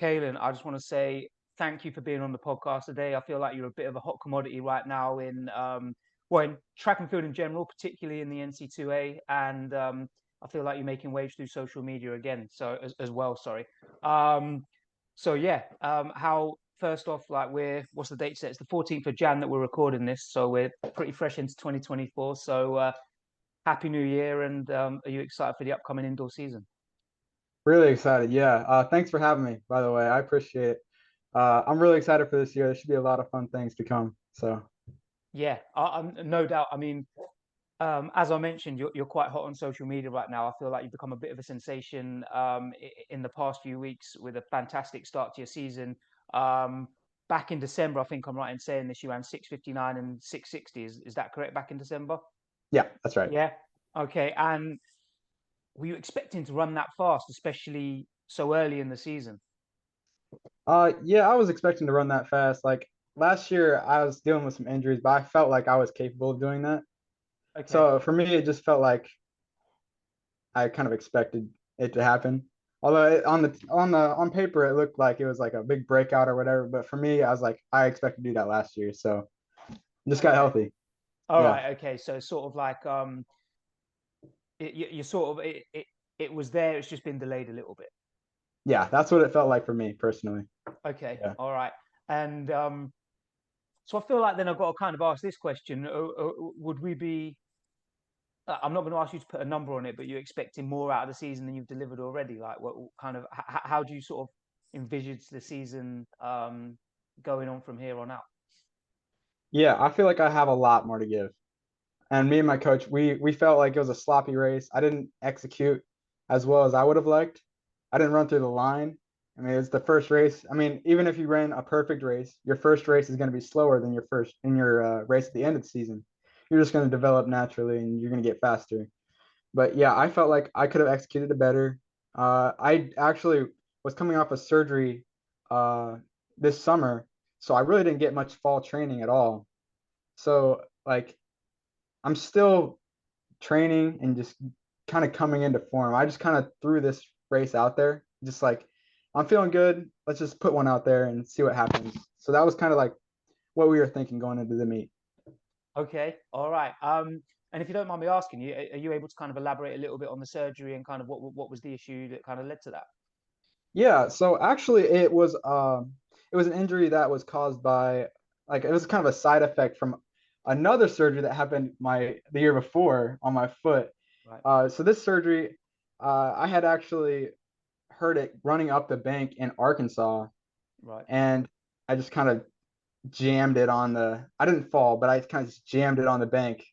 Kalen, I just want to say thank you for being on the podcast today. I feel like you're a bit of a hot commodity right now in track and field in general, particularly in the NC2A, and I feel like you're making waves through social media again. So as well, sorry. Um, how first off, like what's the date set? It's the 14th of Jan that we're recording this, so we're pretty fresh into 2024. So happy New Year, and are you excited for the upcoming indoor season? Really excited. Yeah. Thanks for having me, by the way. I appreciate it. I'm really excited for this year. There should be a lot of fun things to come. So, Yeah, I'm no doubt. I mean, as I mentioned, you're quite hot on social media right now. I feel like you've become a bit of a sensation in the past few weeks with a fantastic start to your season. Um, Back in December, I think I'm right in saying this, you ran 6:59 and 6:60. Is that correct? Back in December? yeah, that's right. Yeah. Okay. And were you expecting to run that fast, especially so early in the season? Yeah, I was expecting to run that fast. Like last year, I was dealing with some injuries, but I felt like I was capable of doing that. Okay. So for me, it just felt like I kind of expected it to happen. Although on paper, it looked like it was like a big breakout or whatever. But for me, I was like, I expect to do that last year. So just got Okay. healthy. All Yeah. right. Okay. So sort of like you sort of it was there. It's just been delayed a little bit. Yeah, that's what it felt like for me personally. Okay, Yeah. all right. And so I feel like then I've got to kind of ask this question: would we be? I'm not going to ask you to put a number on it, but you're expecting more out of the season than you've delivered already. Like, what kind of? How do you sort of envisage the season going on from here on out? Yeah, I feel like I have a lot more to give. And me and my coach, we felt like it was a sloppy race. I didn't execute as well as I would have liked. I didn't run through the line. I mean, it's the first race. I mean, even if you ran a perfect race, your first race is going to be slower than your first in your race at the end of the season. You're just going to develop naturally, and you're going to get faster. But yeah, I felt like I could have executed it better. I actually was coming off a surgery uh, this summer, so I really didn't get much fall training at all. So like I'm still training and just kind of coming into form. I just kind of threw this race out there, just like I'm feeling good. Let's just put one out there and see what happens. So that was kind of like what we were thinking going into the meet. Okay, all right. And if you don't mind me asking you, are you able to kind of elaborate a little bit on the surgery and kind of what was the issue that kind of led to that? Yeah, so actually it was an injury that was caused by like it was kind of a side effect from another surgery that happened the year before on my foot. Right, So this surgery, I had actually heard it running up the bank in Arkansas, right. and I just kind of jammed it on the. I didn't fall, but I kind of just jammed it on the bank,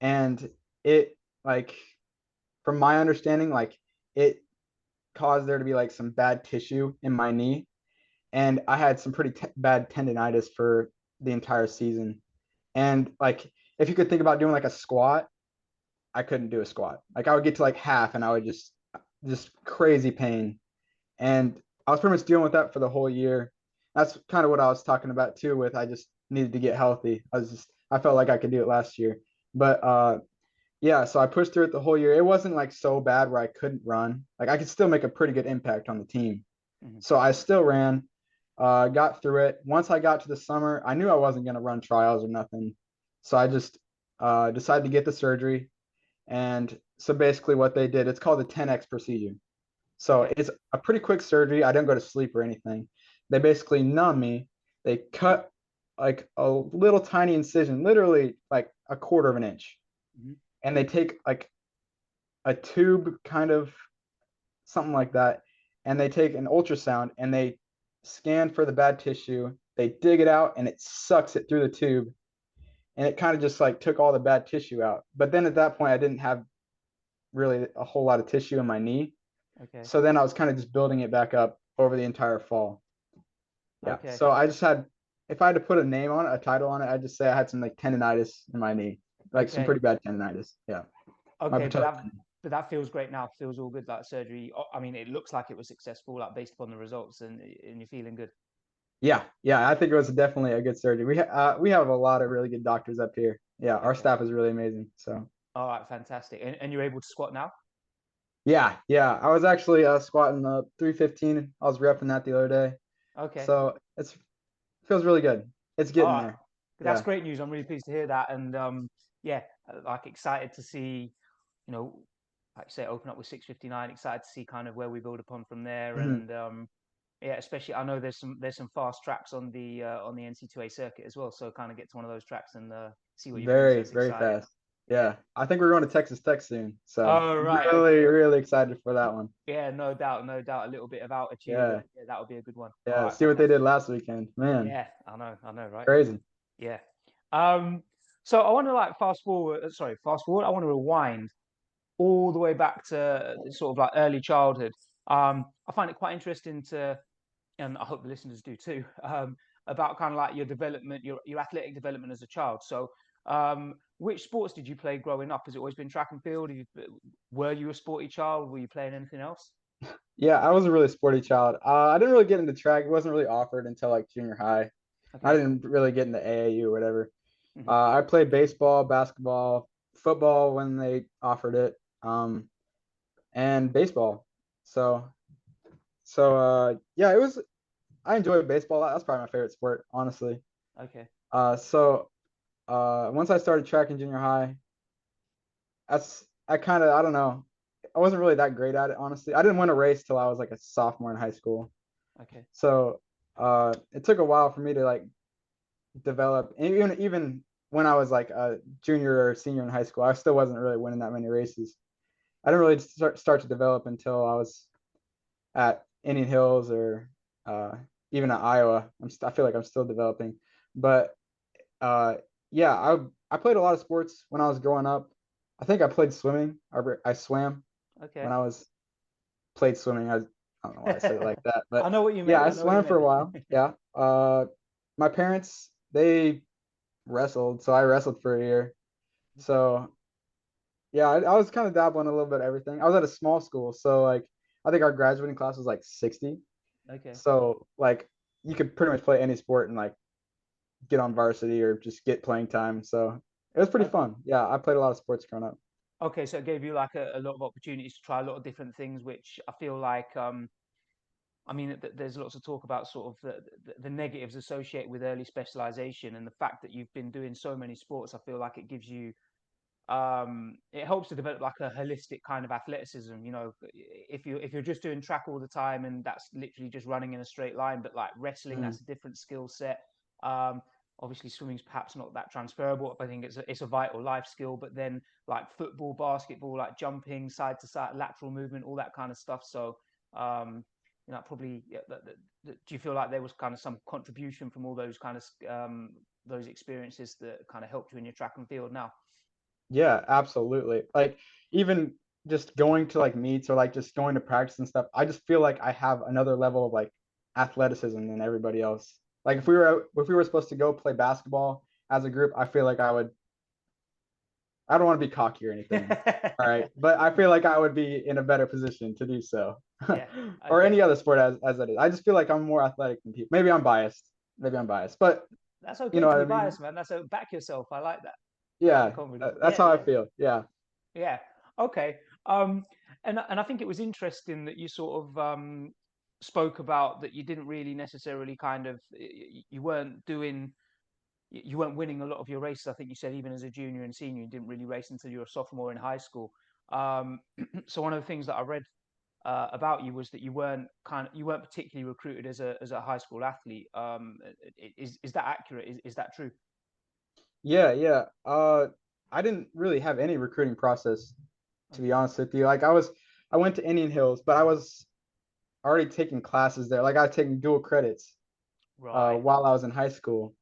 and it like from my understanding, like it caused there to be like some bad tissue in my knee, and I had some pretty bad tendonitis for the entire season. And like if you could think about doing like a squat, I couldn't do a squat. Like I would get to like half, and I would just crazy pain. And I was pretty much dealing with that for the whole year. That's kind of what I was talking about too. With I just needed to get healthy. I felt like I could do it last year, but yeah. So I pushed through it the whole year. It wasn't like so bad where I couldn't run. Like I could still make a pretty good impact on the team. Mhm. So I still ran, got through it. Once I got to the summer, I knew I wasn't going to run trials or nothing. So I just decided to get the surgery. And so basically, what they did, it's called the 10x procedure. So Okay, it's a pretty quick surgery. I didn't go to sleep or anything. They basically numb me. They cut like a little tiny incision, literally like a quarter of an inch. mhm. And they take like a tube, kind of something like that. And they take an ultrasound and they scan for the bad tissue. They dig it out and it sucks it through the tube. And it kind of just like took all the bad tissue out. But then at that point, I didn't have really a whole lot of tissue in my knee. Okay, So then I was kind of just building it back up over the entire fall. Yeah. okay, So I just had, if I had to put a name on it, a title on it, I'd just say I had some like tendonitis in my knee, like some okay, pretty bad tendonitis. Yeah. My okay. patella. But that feels great now. Feels all good. Like surgery. I mean, it looks like it was successful, like based upon the results, and you're feeling good. Yeah. Yeah. I think it was definitely a good surgery. We have a lot of really good doctors up here. Yeah. Our Okay. staff is really amazing. So All right. Fantastic. And you're able to squat now. Yeah. I was actually squatting 315. I was repping that the other day. Okay. So it's feels really good. It's getting Oh, there. that's Yeah. great news. I'm really pleased to hear that. And yeah, like excited to see, you know, like you say, open up with 659. Excited to see kind of where we build upon from there. Mhm. And yeah, especially I know there's some fast tracks on the NC2A circuit as well. So kind of get to one of those tracks and see what you're doing. So Very, it's very exciting. fast. Yeah. Yeah. I think we're going to Texas Tech soon. So Oh, right. really, Okay. really excited for that one. Yeah, no doubt, no doubt. A little bit of altitude, and Yeah. yeah, that would be a good one. All Yeah. right, See what they did fantastic. last weekend. Man, Yeah, I know, right? crazy. Yeah. Um, so I want to like fast forward. I want to rewind all the way back to sort of like early childhood. I find it quite interesting to, and I hope the listeners do too, about kind of like your development, your athletic development as a child. So, which sports did you play growing up? Has it always been track and field? Were you a sporty child? Were you playing anything else? Yeah, I was a really sporty child. I didn't really get into track. It wasn't really offered until like junior high. I Okay. didn't really get into AAU or whatever. Hmm. I played baseball, basketball, football when they offered it, and baseball. So, yeah, it was. I enjoyed baseball. That's probably my favorite sport, honestly. Okay. So once I started track in junior high, I kind of I don't know. I wasn't really that great at it, honestly. I didn't win a race till I was like a sophomore in high school. Okay. So it took a while for me to like develop. And even when I was like a junior or senior in high school, I still wasn't really winning that many races. I didn't really start to develop until I was at Indian Hills or uh, even at Iowa. I feel like I'm still developing, but uh, yeah, I played a lot of sports when I was growing up. I think I played swimming. I swam when Okay. I was played swimming. I don't know why I said it like that, I but know what you yeah, meant. I I know what you swam for meant. a while. Yeah. My parents they wrestled, so I wrestled for a year. Okay. So yeah, I was kind of dabbling a little bit of everything. I was at a small school, so like I think our graduating class was like 60. Okay. So like you could pretty much play any sport and like get on varsity or just get playing time. So it was pretty Okay. fun. Yeah, I played a lot of sports growing up. Okay. So it gave you like a lot of opportunities to try a lot of different things, which I feel like I mean, there's lots of talk about sort of the negatives associated with early specialization, and the fact that you've been doing so many sports. I feel like it gives you it helps to develop like a holistic kind of athleticism. You know, if you're just doing track all the time and that's literally just running in a straight line, but like wrestling, Mm. that's a different skill set. um Obviously swimming's perhaps not that transferable. I think it's a vital life skill. But then like football, basketball, like jumping side to side, lateral movement, all that kind of stuff. So probably, yeah, do you feel like there was kind of some contribution from all those kind of those experiences that kind of helped you in your track and field now? Yeah, absolutely. Like even just going to like meets or like just going to practice and stuff, I just feel like I have another level of like athleticism than everybody else. Like Mhm. if we were supposed to go play basketball as a group, I feel like I don't want to be cocky or anything. All right. But I feel like I would be in a better position to do so. Yeah. Or any Okay. other sport as it is. I just feel like I'm more athletic than people. Maybe I'm biased. Maybe I'm biased. But That's you okay know to what be I mean? biased, man. That's a back yourself. I like that. I like the Yeah. confidence. That's Yeah, how I yeah, feel. Yeah. yeah. Okay. Um, and I think it was interesting that you sort of spoke about that you didn't really necessarily kind of you weren't doing you weren't winning a lot of your races. I think you said even as a junior and senior, you didn't really race until you were a sophomore in high school. Um, so one of the things that I read about you was that you weren't particularly recruited as a high school athlete. Is that accurate? Is that true? Yeah. I didn't really have any recruiting process, to be Okay. honest with you. I went to Indian Hills, but I was already taking classes there. Like I was taking dual credits Right. while I was in high school.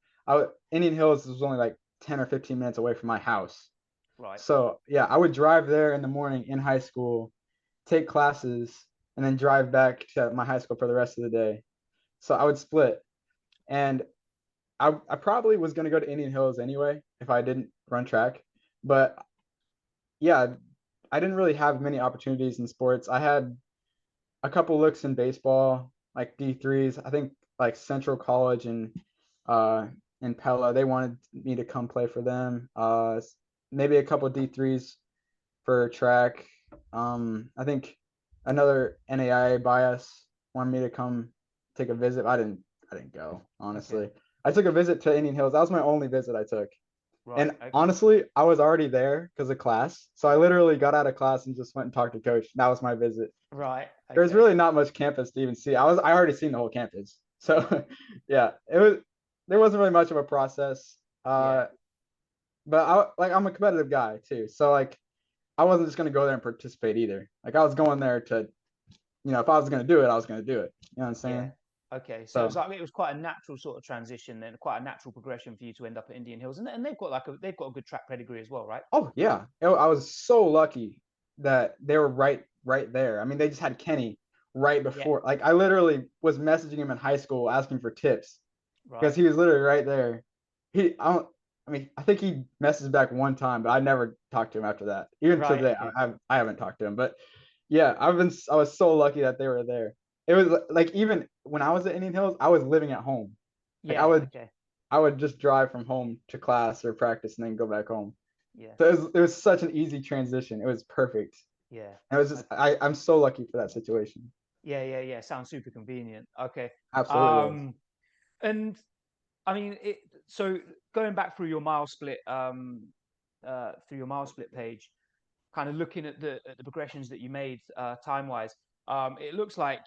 Indian Hills was only like 10 or 15 minutes away from my house. Right. So yeah, I would drive there in the morning in high school, take classes, and then drive back to my high school for the rest of the day. So I would split. And I probably was going to go to Indian Hills anyway if I didn't run track. But yeah, I didn't really have many opportunities in sports. I had a couple looks in baseball, like D3s. I think like Central College uh and Pella, they wanted me to come play for them. Maybe a couple D3s for track. I think another NAIA bias wanted me to come take a visit. I didn't go, Okay. honestly. I took a visit to Indian Hills. That was my only visit I took. Right. And Okay. honestly, I was already there because of class. So I literally got out of class and just went and talked to coach. That was my visit. Right. There's Okay. really not much campus to even see. I already seen the whole campus. So yeah, there wasn't really much of a process. Yeah. But I'm a competitive guy too. So like I wasn't just gonna go there and participate either. Like I was going there to, if I was gonna do it, I was gonna do it. You know what I'm Yeah. saying? Okay. So it's So like it was quite a natural sort of transition and quite a natural progression for you to end up at Indian Hills, and they've got a good track pedigree as well, right? oh yeah, I was so lucky that they were right there. I mean, they just had Kenny right Yeah. before. Like I literally was messaging him in high school asking for tips because Right. he was literally right there. I don't. I mean, I think he messaged back one time, but I never talked to him after that. Even Right. today, Okay. I haven't talked to him. But yeah, I was so lucky that they were there. It was like even when I was at Indian Hills, I was living at home. Like Yeah. Okay. I would just drive from home to class or practice and then go back home. Yeah. So it was such an easy transition. It was perfect. Yeah. And it was just I'm so lucky for that situation. Yeah. Yeah. Yeah. Sounds super convenient. Okay. Absolutely was. Um, and I mean, so going back through your mile split page, kind of looking at the progressions that you made time wise, it looks like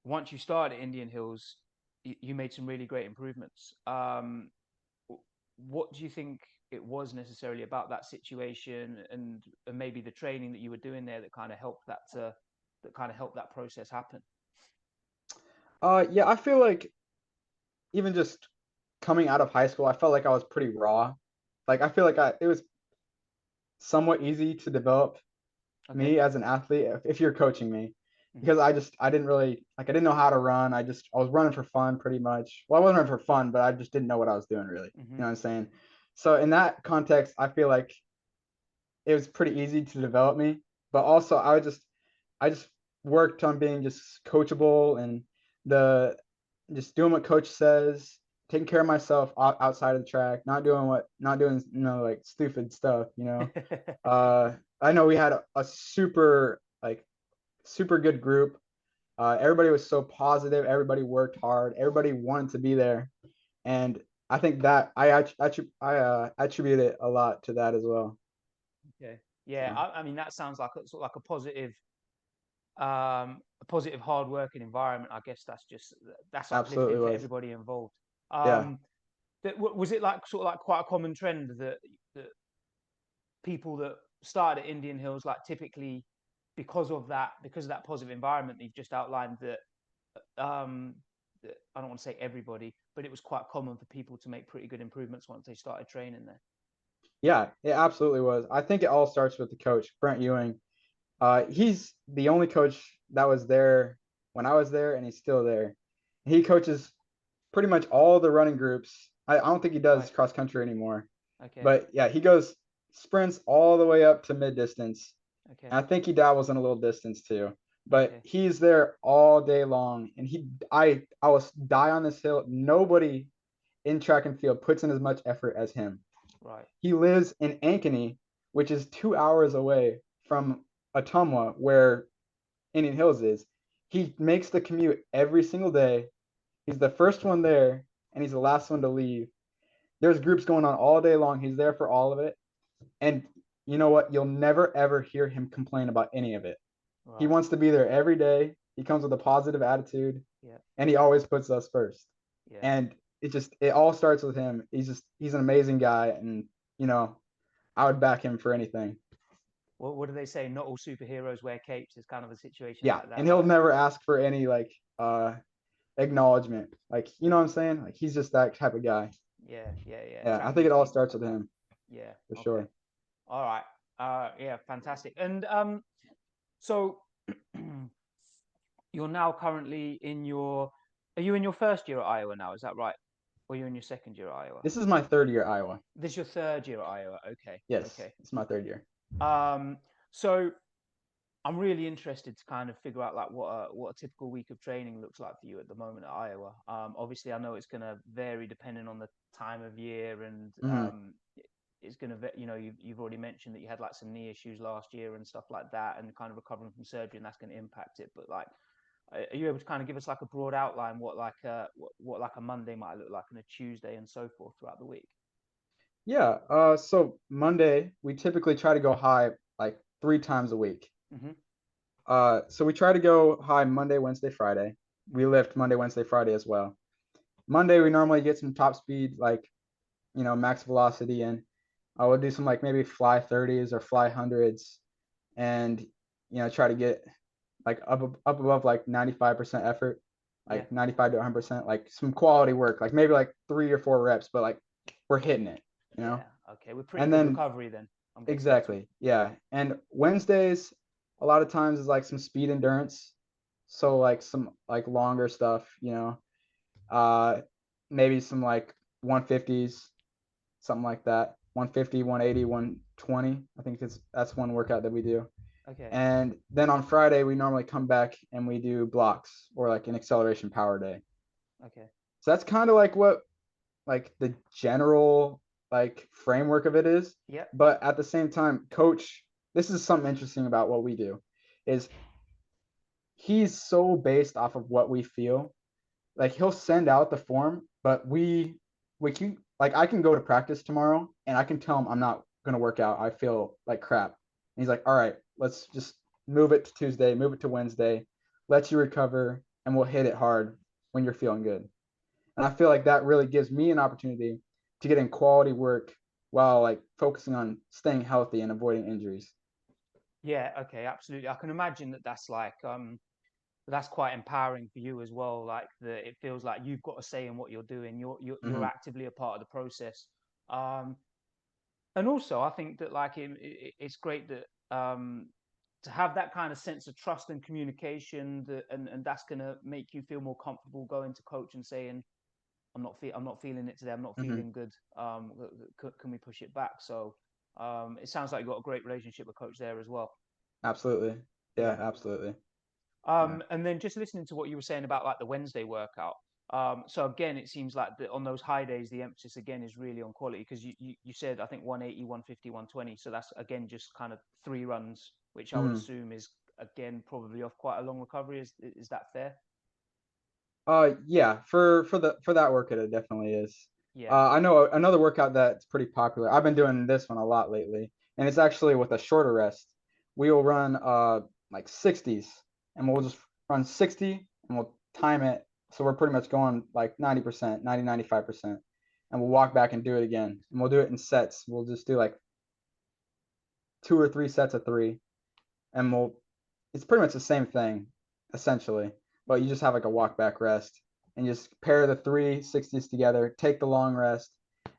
once you started at Indian Hills, you made some really great improvements. What do you think it was necessarily about that situation and maybe the training that you were doing there that kind of helped that kind of helped that process happen? Yeah, I feel like even just coming out of high school, I felt like I was pretty raw. Like I feel like it was somewhat easy to develop Okay. me as an athlete if you're coaching me Hmm. because I didn't really like I didn't know how to run. I was running for fun pretty much. Well, I wasn't running for fun, but I just didn't know what I was doing really. Hmm. You know what I'm saying? So in that context, I feel like it was pretty easy to develop me. But also I just worked on being just coachable and the just doing what coach says, taking care of myself outside of the track, not doing like stupid stuff. I know we had a super good group. Everybody was so positive. Everybody worked hard. Everybody wanted to be there, and I think that attribute it a lot to that as well. Okay. Yeah, So I mean that sounds like a sort of like a positive hard working environment. I guess that's absolutely uplifting for was. everybody involved. Yeah. Was it like sort of like quite a common trend that people that started at Indian Hills, like typically because of that positive environment that you've just outlined, that I don't want to say everybody, but it was quite common for people to make pretty good improvements once they started training there. Yeah, it absolutely was. I think it all starts with the coach, Brent Ewing. He's the only coach that was there when I was there, and he's still there. He coaches pretty much all the running groups. I don't think he does Right. cross country anymore, Okay. but yeah, he goes sprints all the way up to mid distance. Okay. And I think he dabbles in a little distance too. But Okay. he's there all day long, and I was die on this hill. Nobody in track and field puts in as much effort as him. Right. He lives in Ankeny, which is 2 hours away from Ottumwa, where Indian Hills is. He makes the commute every single day. He's the first one there, and he's the last one to leave. There's groups going on all day long. He's there for all of it. And you know what? You'll never, ever hear him complain about any of it. He Right. wants to be there every day. He comes with a positive attitude, Yeah. and he always puts us first. Yeah. And it all starts with him. He's an amazing guy, and you know, I would back him for anything. What do they say? Not all superheroes wear capes is kind of a situation Yeah, like that, and he'll right? never ask for any like acknowledgement. Like, you know what I'm saying? Like he's just that type of guy. Yeah. Yeah. Yeah. Yeah, I Track think needs it to all be starts like with that. him Yeah. for Okay. sure. All right. Yeah. Fantastic. And so you're now currently in your. Are you in your first year at Iowa now? Is that right? Or you're in your second year at Iowa? This is my third year at Iowa. This is your third year at Iowa. Okay. Yes, Okay. it's my third year. Um. So I'm really interested to kind of figure out like what a typical week of training looks like for you at the moment at Iowa. Obviously, I know it's going to vary depending on the time of year and Hmm. it's going to, you know, you've already mentioned that you had like some knee issues last year and stuff like that, and kind of recovering from surgery, and that's going to impact it. But like, are you able to kind of give us like a broad outline what like what like a Monday might look like, and a Tuesday, and so forth throughout the week? Yeah. So Monday we typically try to go high like 3 times a week. Mm-hmm. So we try to go high Monday, Wednesday, Friday. We lift Monday, Wednesday, Friday as well. Monday we normally get some top speed, like max velocity, and I would do some like maybe fly 30s or fly hundreds, and try to get like up above like 95% effort, Yeah. like 95 to 100%, like some quality work, like maybe like 3 or 4 reps, but like we're hitting it, you know. Yeah. Okay. With pretty And good then recovery then, I'm guessing as well. exactly, yeah. And Wednesdays, a lot of times is like some speed endurance, so like some like longer stuff, uh, maybe some like 150s, something like that. 150, 180, 120. I think that's one workout that we do. Okay. And then on Friday, we normally come back and we do blocks or like an acceleration power day. Okay. So that's kind of like what like the general like framework of it is. Yep. But at the same time, coach, this is something interesting about what we do is he's so based off of what we feel. Like he'll send out the form, but we can like I can go to practice tomorrow and I can tell him I'm not gonna work out. I feel like crap. And he's like, all right, let's just move it to Tuesday, move it to Wednesday, let you recover, and we'll hit it hard when you're feeling good. And I feel like that really gives me an opportunity to get in quality work while like focusing on staying healthy and avoiding injuries. Yeah. Okay. Absolutely. I can imagine that that's quite empowering for you as well. Like it feels like you've got a say in what you're doing. You're Mm-hmm. actively a part of the process. Um, and also, I think that like it's great that to have that kind of sense of trust and communication, and that's gonna make you feel more comfortable going to coach and saying, I'm not feeling it today. I'm not Mm-hmm. feeling good. Can we push it back? So it sounds like you've got a great relationship with coach there as well. Absolutely. Yeah, Yeah. absolutely. Yeah. And then just listening to what you were saying about like the Wednesday workout. So again, it seems like on those high days, the emphasis again is really on quality, because you said I think 180, 150, 120. So that's again just kind of 3 runs, which I would Mm-hmm. assume is again probably off quite a long recovery. Is that fair? Yeah, for that workout, it definitely is. Yeah. I know another workout that's pretty popular. I've been doing this one a lot lately, and it's actually with a shorter rest. We will run like 60s, and we'll just run 60, and we'll time it. So we're pretty much going like 90%, 90, 95%, and we'll walk back and do it again. And we'll do it in sets. We'll just do like 2 or 3 sets of three, and it's pretty much the same thing essentially, but you just have like a walk back rest and you just pair the 360s together, take the long rest,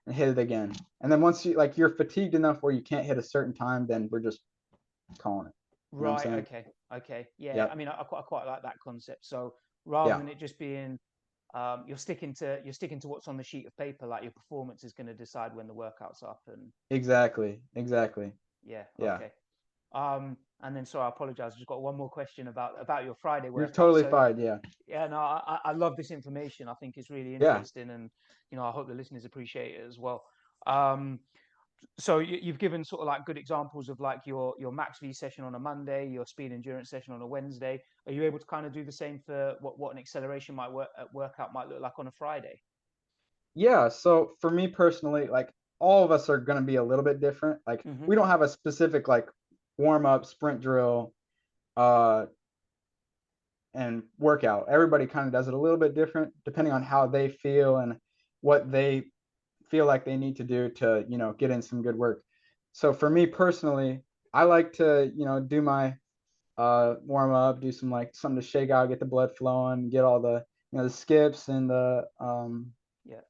and hit it again. And then once you're fatigued enough where you can't hit a certain time, then we're just calling it. You know what I'm Right. saying? Okay. Okay. Yeah. I Yep. mean, I quite like that concept. So rather Yeah. than it just being you're sticking to what's on the sheet of paper, like your performance is going to decide when the workout's up. And Exactly. Exactly. yeah. Yeah. Okay. And then, sorry, I apologize. I've just got one more question about your Friday You're workout. totally So fine. Yeah. yeah, no, I love this information. I think it's really Yeah. interesting, and I hope the listeners appreciate it as well. Um, so you've given sort of like good examples of like your max V session on a Monday, your speed endurance session on a Wednesday. Are you able to kind of do the same for what an acceleration workout might look like on a Friday? Yeah. So for me personally, like all of us are going to be a little bit different. Like Hmm. we don't have a specific like warm up sprint drill uh and workout. Everybody kind of does it a little bit different depending on how they feel and what they feel like they need to do to, get in some good work. So for me personally, I like to, do my warm up, do some like something to shake out, get the blood flowing, get all the, the skips and Yeah.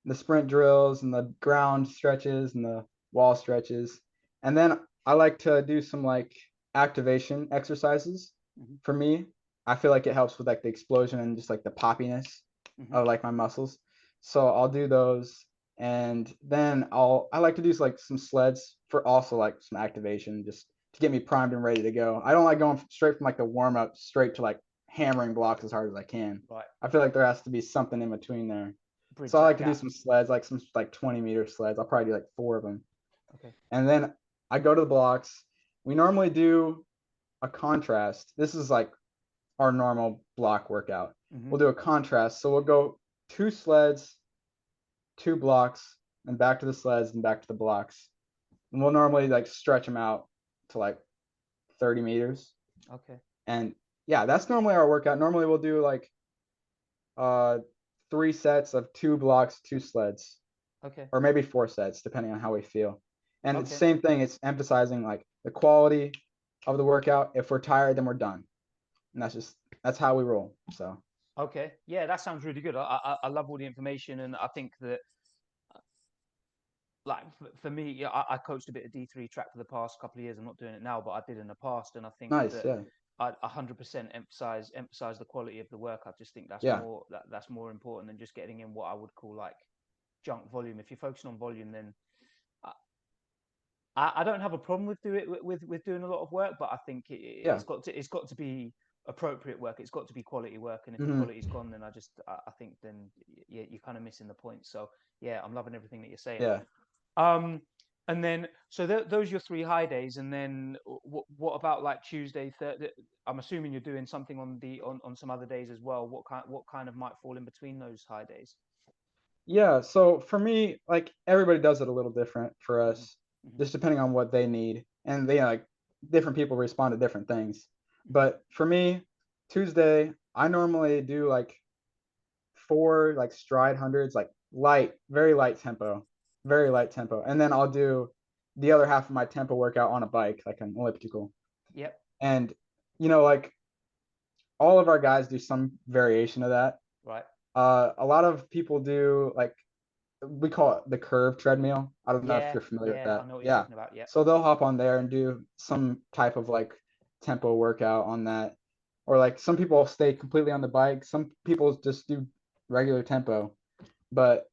the sprint drills and the ground stretches and the wall stretches. And then I like to do some like activation exercises. Hmm. For me, I feel like it helps with like the explosion and just like the poppiness Hmm. of like my muscles. So I'll do those, and then I like to do like some sleds for also like some activation just to get me primed and ready to go. I don't like going straight from like the warm up straight to like hammering blocks as hard as I can. Right. I feel like there has to be something in between there. Bridge So I that like to do gap. some sleds, like some like 20-meter sleds. I'll probably do like 4 of them. Okay. And then I go to the blocks. We normally do a contrast. This is like our normal block workout. Hmm. We'll do a contrast. So we'll go 2 sleds, 2 blocks, and back to the sleds and back to the blocks. And we'll normally like stretch them out to like 30 meters. Okay. And yeah, that's normally our workout. Normally we'll do like uh 3 sets of 2 blocks, 2 sleds, Okay. or maybe 4 sets, depending on how we feel. And it's the Okay. same thing. It's emphasizing like the quality of the workout. If we're tired, then we're done. And that's how we roll. So Okay. Yeah, that sounds really good. I love all the information, and I think that like for me, yeah, I coached a bit of D3 track for the past couple of years. I'm not doing it now, but I did in the past, and I think nice. that Yeah. I 100% emphasize the quality of the work. I just think Yeah. that's more important than just getting in what I would call like junk volume. If you're focusing on volume, then I, I don't have a problem with with doing a lot of work, but I think Yeah. it's got to be appropriate work. It's got to be quality work, and if the Hmm. quality's gone, then I think then you're kind of missing the point. So yeah, I'm loving everything that you're saying. Yeah. Um, and then so those are your 3 high days, and then what about like Tuesday, Thursday? I'm assuming you're doing something on on some other days as well. What kind of might fall in between those high days? Yeah. So for me, like everybody does it a little different for Hmm. us, Hmm. just depending on what they need. And they like different people respond to different things. Hmm. But for me, Tuesday, I normally do like 4 like stride hundreds, like light, very light tempo. And then I'll do the other half of my tempo workout on a bike, like an elliptical. Yep. And like all of our guys do some variation of that. Right. A lot of people do like we call it the curve treadmill. I don't know if Yeah. you're familiar with Yeah. I that. know what you're Yeah. talking about. Yep. So they'll hop on there and do some type of like tempo workout on that. Or like some people stay completely on the bike. Some people just do regular tempo. But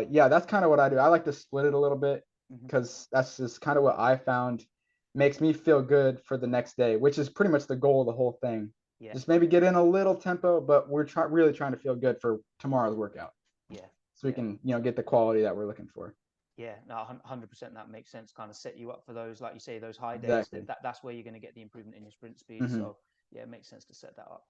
yeah, that's kind of what I do. I like to split it a little bit Hmm. because that's just kind of what I found makes me feel good for the next day, which is pretty much the goal of the whole thing. Yeah. Just maybe get in a little tempo, but we're really trying to feel good for tomorrow's workout Yeah. so we Yeah. can, get the quality that we're looking for. Yeah, no, 100%. That makes sense. Kind of set you up for those, like you say, those high days. Exactly. That's where you're going to get the improvement in your sprint speed. Hmm. So yeah, it makes sense to set that up.